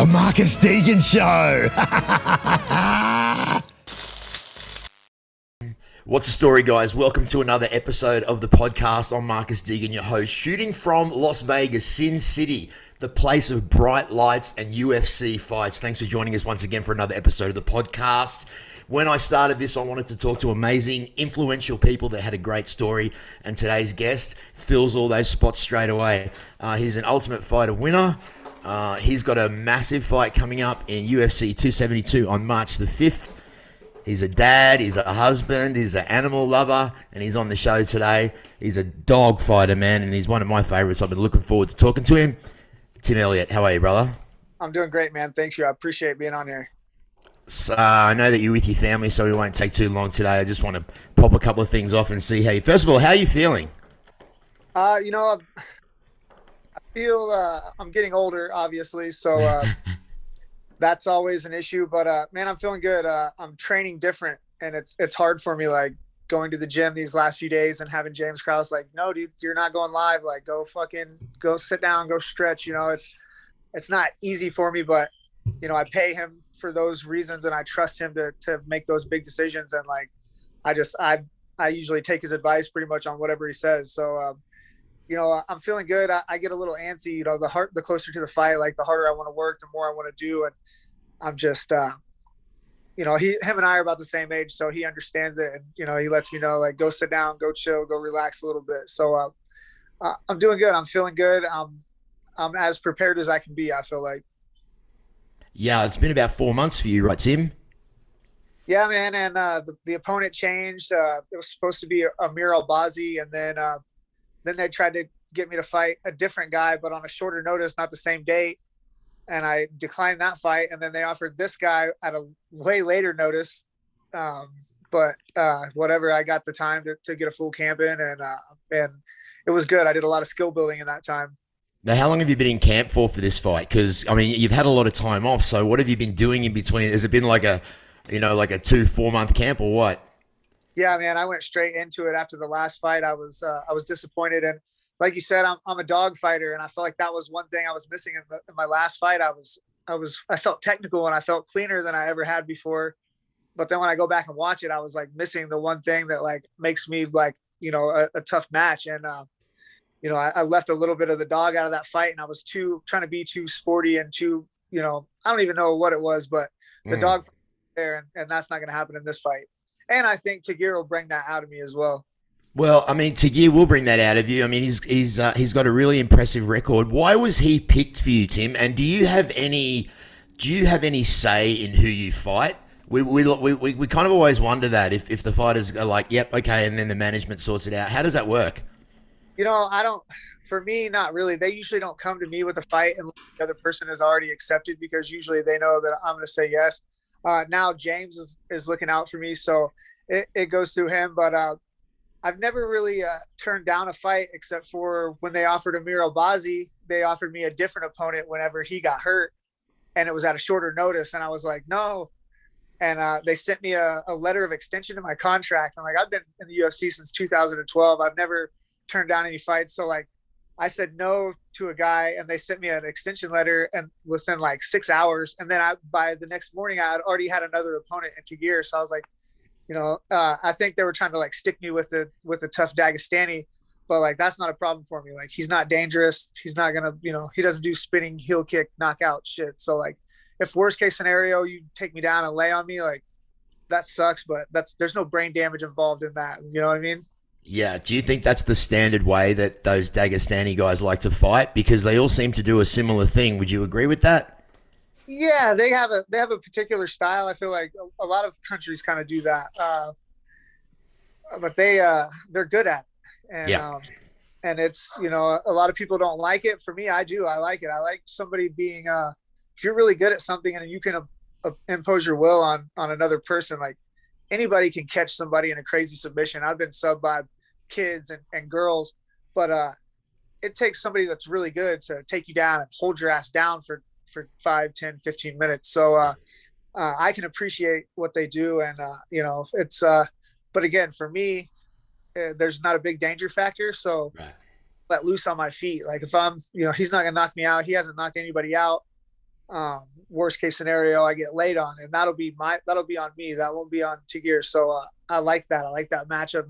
The Marcus Deegan Show. What's the story, guys? Welcome to another episode of the podcast. I'm Marcus Deegan, your host, shooting from Las Vegas, Sin City, the place of bright lights and UFC fights. Thanks for joining us once again for another episode of the podcast. When I started this, I wanted to talk to amazing, influential people that had a great story, and today's guest fills all those spots straight away. He's an Ultimate Fighter winner. He's got a massive fight coming up in UFC 272 on March the 5th. He's a dad, he's a husband, he's an animal lover, and he's on the show today. He's a dog fighter, man, and he's one of my favorites. I've been looking forward to talking to him. Tim Elliott, how are you, brother? I'm doing great, man. Thanks you. I appreciate being on here. So, I know that you're with your family, so we won't take too long today. I just want to pop a couple of things off and see how you... First of all, how are you feeling? I feel I'm getting older, obviously, so that's always an issue. But, man, I'm feeling good. I'm training different, and it's hard for me, like, going to the gym these last few days and having James Krause like, no, dude, you're not going live. Like, go sit down, go stretch. You know, it's not easy for me, but, you know, I pay him for those reasons, and I trust him to make those big decisions. And like, I usually take his advice pretty much on whatever he says. So, you know, I'm feeling good. I get a little antsy, you know, the closer to the fight, like the harder I want to work, the more I want to do. And I'm just, you know, him and I are about the same age, so he understands it. And, you know, he lets me know, like, go sit down, go chill, go relax a little bit. So, I'm doing good. I'm feeling good. I'm as prepared as I can be, I feel like. Yeah, it's been about 4 months for you, right, Tim? Yeah, man, and the opponent changed. It was supposed to be Amir Albazi, and then they tried to get me to fight a different guy, but on a shorter notice, not the same date. And I declined that fight, and then they offered this guy at a way later notice. But whatever, I got the time to get a full camp in, and it was good. I did a lot of skill building in that time. Now, how long have you been in camp for this fight? Because, I mean, you've had a lot of time off, so what have you been doing in between? Has it been like a 2-4 month camp or what? Yeah, man, I went straight into it after the last fight. I was disappointed. And like you said, I'm a dog fighter, and I felt like that was one thing I was missing in my last fight. I felt technical, and I felt cleaner than I ever had before. But then when I go back and watch it, I was like missing the one thing that like makes me like, you know, a tough match. And, you know, I left a little bit of the dog out of that fight, and I was trying to be too sporty and too, you know, I don't even know what it was, but the dog there, and that's not going to happen in this fight. And I think Tagir will bring that out of me as well. Well, I mean, Tagir will bring that out of you. I mean, he's got a really impressive record. Why was he picked for you, Tim? And do you have any say in who you fight? We kind of always wonder that if the fighters are like, yep, okay, and then the management sorts it out. How does that work? You know, for me, not really. They usually don't come to me with a fight unless the other person is already accepted, because usually they know that I'm going to say yes. Now James is looking out for me, so it goes through him. But I've never really turned down a fight, except for when they offered Amir Albazi. They offered me a different opponent whenever he got hurt, and it was at a shorter notice. And I was like, no. And they sent me a letter of extension to my contract. I'm like, I've been in the UFC since 2012. I've never turned down any fights. So like, I said no to a guy, and they sent me an extension letter, and within like 6 hours. And then by the next morning, I had already had another opponent in Tagir. So I was like, you know, I think they were trying to like stick me with a tough Dagestani, but like, that's not a problem for me. Like, he's not dangerous. He's not going to, you know, he doesn't do spinning, heel kick, knockout shit. So like, if worst case scenario, you take me down and lay on me, like, that sucks, but there's no brain damage involved in that. You know what I mean? Yeah. Do you think that's the standard way that those Dagestani guys like to fight? Because they all seem to do a similar thing. Would you agree with that? Yeah, they have a particular style. I feel like a lot of countries kind of do that, but they're good at it. And, yeah. And it's, you know, a lot of people don't like it. For me, I do. I like it. I like somebody being if you're really good at something and you can impose your will on another person, like, anybody can catch somebody in a crazy submission. I've been subbed by kids and girls, but it takes somebody that's really good to take you down and hold your ass down for 5, 10, 15 minutes. So I can appreciate what they do. And, you know, it's, but again, for me, there's not a big danger factor. So let loose on my feet. Like, if I'm, you know, he's not going to knock me out. He hasn't knocked anybody out. Worst case scenario, I get laid on, and that'll be on me. That won't be on Tigir. So I like that. I like that matchup.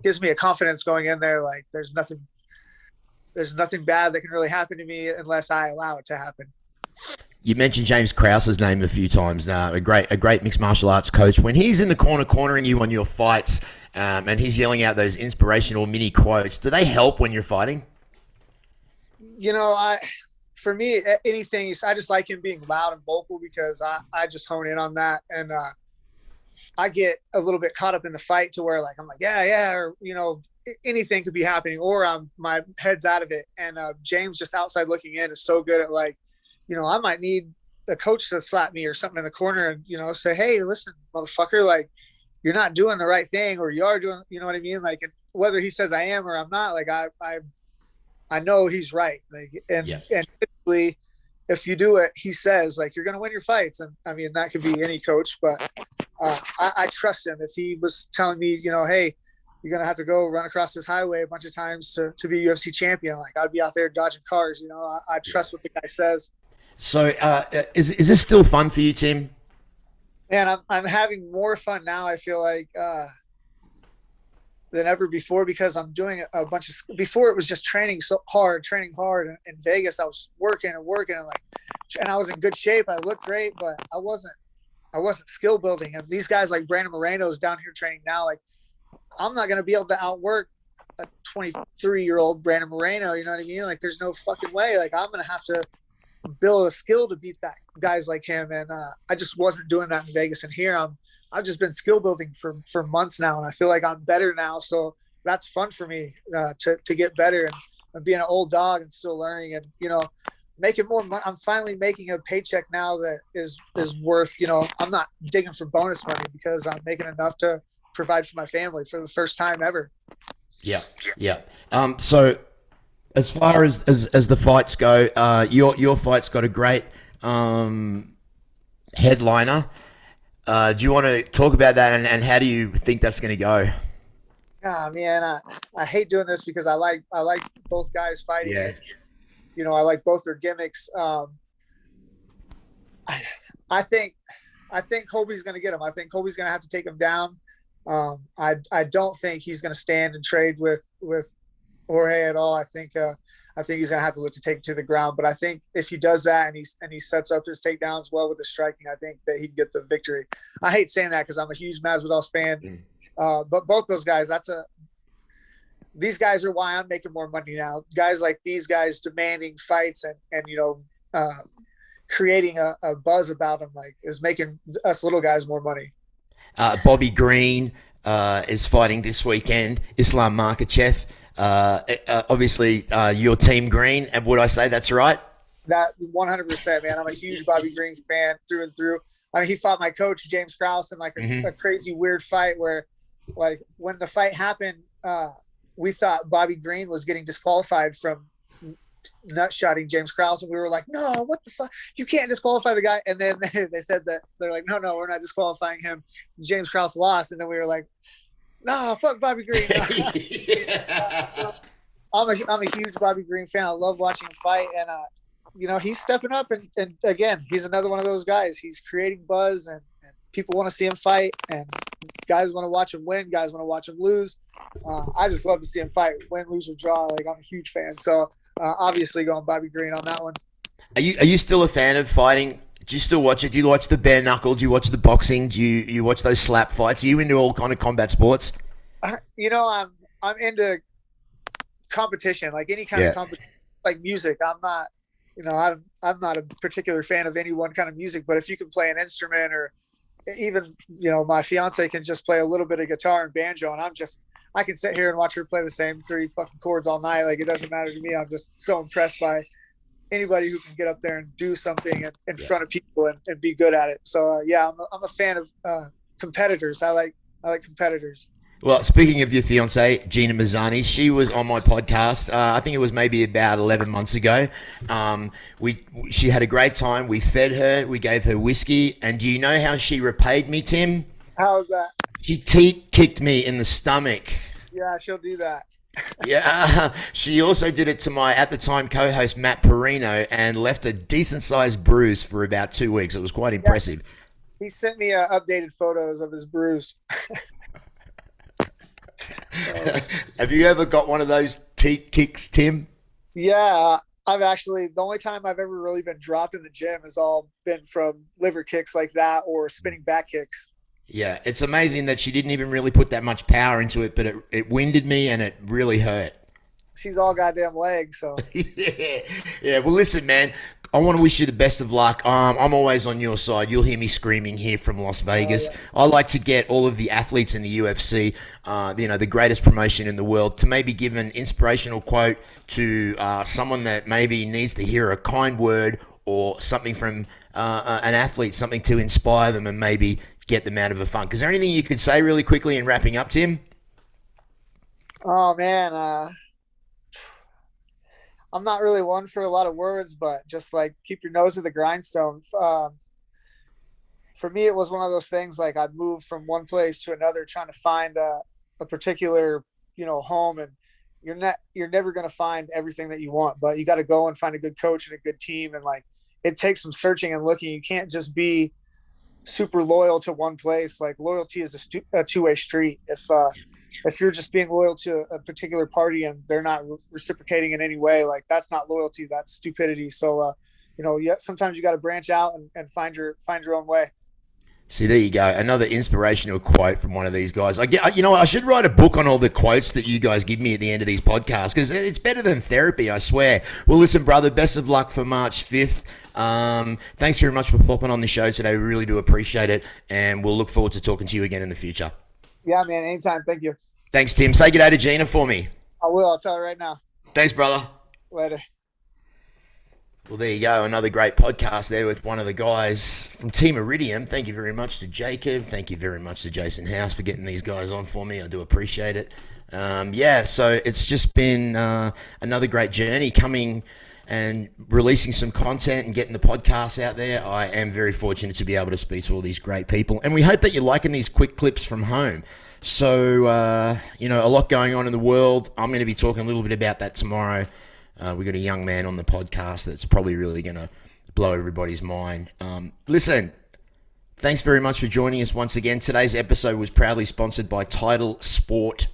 Gives me a confidence going in there. Like there's nothing bad that can really happen to me unless I allow it to happen. You mentioned James Krause's name a few times now. A great mixed martial arts coach. When he's in the cornering you on your fights, and he's yelling out those inspirational mini quotes, do they help when you're fighting? For me, anything, I just like him being loud and vocal because I just hone in on that. And I get a little bit caught up in the fight to where like, I'm like, yeah, or, anything could be happening, or my head's out of it. And James just outside looking in is so good at like, I might need a coach to slap me or something in the corner and, say, hey, listen, motherfucker, like you're not doing the right thing, or you are doing, you know what I mean? Like whether he says I am or I'm not, like I know he's right. Like, and typically if you do what he says, like you're going to win your fights. And I mean, that could be any coach, but I trust him. If he was telling me, hey, you're going to have to go run across this highway a bunch of times to be UFC champion, like I'd be out there dodging cars, I trust what the guy says. So is this still fun for you, Tim? Man, I'm having more fun now, I feel like, than ever before, because I'm doing a bunch of, before it was just training hard. In Vegas, I was working and I was in good shape. I looked great, but I wasn't skill building. And these guys like Brandon Moreno's down here training now. Like I'm not going to be able to outwork a 23-year-old Brandon Moreno. You know what I mean? Like there's no fucking way. Like I'm going to have to build a skill to beat that guys like him. And I just wasn't doing that in Vegas. And here I've just been skill building for months now, and I feel like I'm better now. So that's fun for me to get better and being an old dog and still learning and, making more money. I'm finally making a paycheck now that is worth, I'm not digging for bonus money because I'm making enough to provide for my family for the first time ever. Yeah. So as far as the fights go, your fight's got a great headliner. Do you want to talk about that and how do you think that's going to go? Yeah, man, I hate doing this because I like both guys fighting. Yeah. I like both their gimmicks. I think Colby's going to get him. I think Colby's going to have to take him down. I don't think he's going to stand and trade with Jorge at all. I think he's going to have to look to take it to the ground. But I think if he does that and he sets up his takedowns well with the striking, I think that he'd get the victory. I hate saying that because I'm a huge Masvidal fan. But both those guys, these guys are why I'm making more money now. Guys like these guys demanding fights and creating a buzz about them, like, is making us little guys more money. Bobby Green is fighting this weekend. Islam Makhachev. Obviously, your team Green, and would I say that's right? That 100%, man. I'm a huge Bobby Green fan through and through. I mean, he fought my coach James Krause in like a crazy weird fight where, like, when the fight happened, we thought Bobby Green was getting disqualified from nutshotting James Krause, and we were like, no, what the fuck, you can't disqualify the guy. And then they said that they're like, no, we're not disqualifying him. James Krause lost, and then we were like, no, fuck Bobby Green. I'm a huge Bobby Green fan. I love watching him fight, and he's stepping up, and again, he's another one of those guys. He's creating buzz, and people want to see him fight, and guys want to watch him win, guys want to watch him lose. I just love to see him fight, win, lose, or draw. Like, I'm a huge fan. So obviously going Bobby Green on that one. Are you still a fan of fighting? Do you still watch it? Do you watch the bare knuckle? Do you watch the boxing? Do you watch those slap fights? Are you into all kind of combat sports? I'm into competition, like any kind of competition, like music. I'm not, I'm not a particular fan of any one kind of music, but if you can play an instrument, or even, my fiance can just play a little bit of guitar and banjo, and I can sit here and watch her play the same 30 fucking chords all night. Like, it doesn't matter to me. I'm just so impressed by anybody who can get up there and do something in front of people and be good at it. So I'm a fan of competitors. I like competitors. Well, speaking of your fiance, Gina Mazzani, she was on my podcast. I think it was maybe about 11 months ago. She had a great time. We fed her. We gave her whiskey. And do you know how she repaid me, Tim? How's that? She kicked me in the stomach. Yeah, she'll do that. Yeah, she also did it to my, at the time, co-host Matt Perino and left a decent-sized bruise for about 2 weeks. It was quite impressive. He sent me updated photos of his bruise. Have you ever got one of those teat kicks, Tim? Yeah, I've actually, the only time I've ever really been dropped in the gym has all been from liver kicks like that or spinning back kicks. Yeah, it's amazing that she didn't even really put that much power into it, but it winded me and it really hurt. She's all goddamn legs, so. Yeah. Well, listen, man, I want to wish you the best of luck. I'm always on your side. You'll hear me screaming here from Las Vegas. Yeah. I like to get all of the athletes in the UFC, the greatest promotion in the world, to maybe give an inspirational quote to someone that maybe needs to hear a kind word or something from an athlete, something to inspire them and maybe get them out of a funk. Is there anything you could say really quickly in wrapping up, Tim? Oh, man. I'm not really one for a lot of words, but just like keep your nose to the grindstone. For me, it was one of those things like I'd move from one place to another trying to find a particular, home, and you're never going to find everything that you want, but you got to go and find a good coach and a good team. And like, it takes some searching and looking. You can't just be super loyal to one place. Like, loyalty is a two-way street. If you're just being loyal to a particular party and they're not reciprocating in any way, like, that's not loyalty, that's stupidity. So sometimes you got to branch out and find your own way. See, there you go. Another inspirational quote from one of these guys. You know what? I should write a book on all the quotes that you guys give me at the end of these podcasts, because it's better than therapy, I swear. Well, listen, brother, best of luck for March 5th. Thanks very much for popping on the show today. We really do appreciate it, and we'll look forward to talking to you again in the future. Yeah, man, anytime. Thank you. Thanks, Tim. Say good day to Gina for me. I will. I'll tell her right now. Thanks, brother. Later. Well, there you go. Another great podcast there with one of the guys from Team Iridium. Thank you very much to Jacob. Thank you very much to Jason House for getting these guys on for me. I do appreciate it. So it's just been another great journey coming and releasing some content and getting the podcast out there. I am very fortunate to be able to speak to all these great people. And we hope that you're liking these quick clips from home. So, a lot going on in the world. I'm going to be talking a little bit about that tomorrow. We got a young man on the podcast that's probably really going to blow everybody's mind. Listen, thanks very much for joining us once again. Today's episode was proudly sponsored by Title Sport,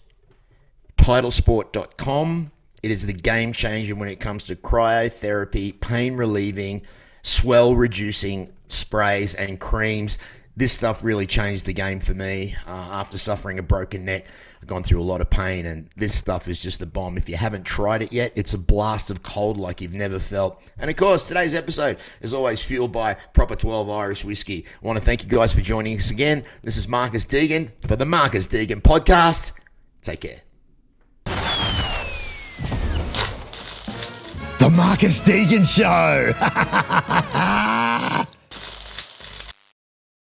titlesport.com. It is the game changer when it comes to cryotherapy, pain relieving, swell reducing sprays and creams. This stuff really changed the game for me. After suffering a broken neck, I've gone through a lot of pain, and this stuff is just the bomb. If you haven't tried it yet, it's a blast of cold like you've never felt. And of course, today's episode is always fueled by Proper 12 Irish Whiskey. I want to thank you guys for joining us again. This is Marcus Deegan for the Marcus Deegan Podcast. Take care. The Marcus Deegan Show.